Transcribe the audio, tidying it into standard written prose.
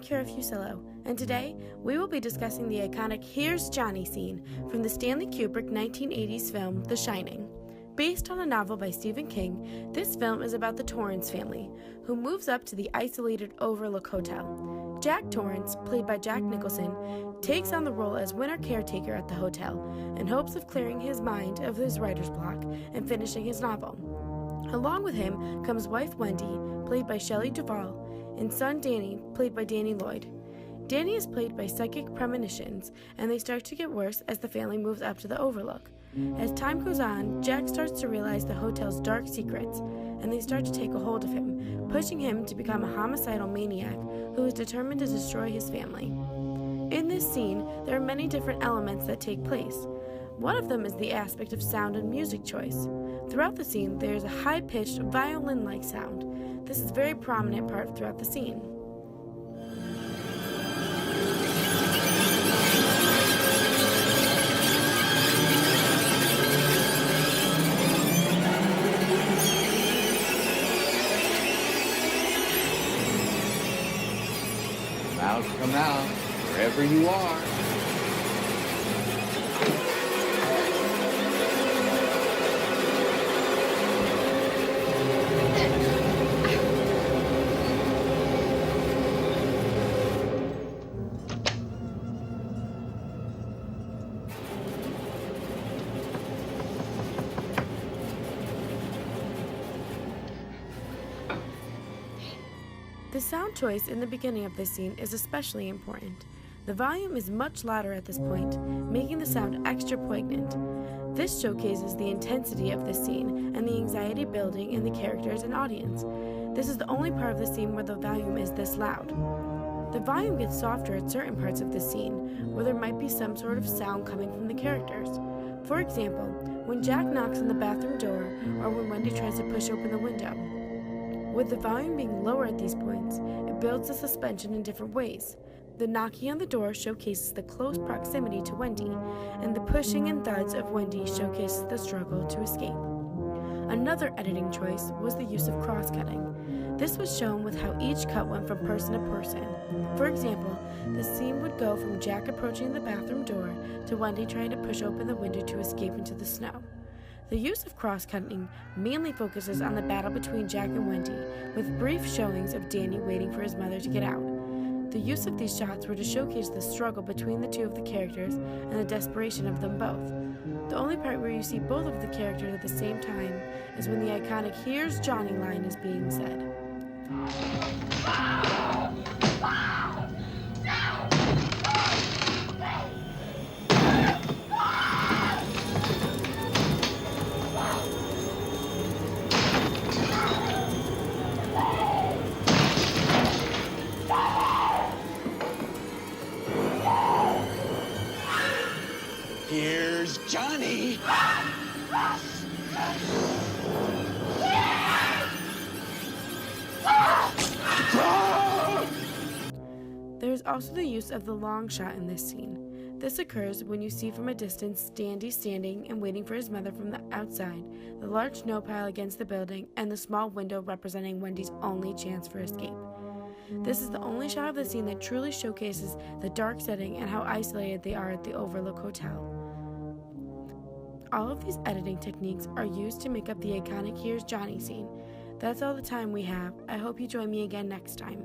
I'm Kira Fusillo, and today we will be discussing the iconic Here's Johnny scene from the Stanley Kubrick 1980s film The Shining. Based on a novel by Stephen King, this film is about the Torrance family, who moves up to the isolated Overlook Hotel. Jack Torrance, played by Jack Nicholson, takes on the role as winter caretaker at the hotel in hopes of clearing his mind of his writer's block and finishing his novel. Along with him comes wife Wendy, played by Shelley Duvall, and son Danny, played by Danny Lloyd. Danny is plagued by psychic premonitions, and they start to get worse as the family moves up to the Overlook. As time goes on, Jack starts to realize the hotel's dark secrets, and they start to take a hold of him, pushing him to become a homicidal maniac who is determined to destroy his family. In this scene, there are many different elements that take place. One of them is the aspect of sound and music choice. Throughout the scene, there is a high-pitched, violin-like sound. This is a very prominent part throughout the scene. Come out, wherever you are. The sound choice in the beginning of this scene is especially important. The volume is much louder at this point, making the sound extra poignant. This showcases the intensity of this scene and the anxiety building in the characters and audience. This is the only part of the scene where the volume is this loud. The volume gets softer at certain parts of the scene, where there might be some sort of sound coming from the characters. For example, when Jack knocks on the bathroom door, or when Wendy tries to push open the window. With the volume being lower at these points, it builds the suspension in different ways. The knocking on the door showcases the close proximity to Wendy, and the pushing and thuds of Wendy showcases the struggle to escape. Another editing choice was the use of cross-cutting. This was shown with how each cut went from person to person. For example, the scene would go from Jack approaching the bathroom door to Wendy trying to push open the window to escape into the snow. The use of cross-cutting mainly focuses on the battle between Jack and Wendy, with brief showings of Danny waiting for his mother to get out. The use of these shots were to showcase the struggle between the two of the characters and the desperation of them both. The only part where you see both of the characters at the same time is when the iconic "Here's Johnny" line is being said. Here's Johnny! There is also the use of the long shot in this scene. This occurs when you see from a distance Dandy standing and waiting for his mother from the outside, the large snow pile against the building, and the small window representing Wendy's only chance for escape. This is the only shot of the scene that truly showcases the dark setting and how isolated they are at the Overlook Hotel. All of these editing techniques are used to make up the iconic Here's Johnny scene. That's all the time we have. I hope you join me again next time.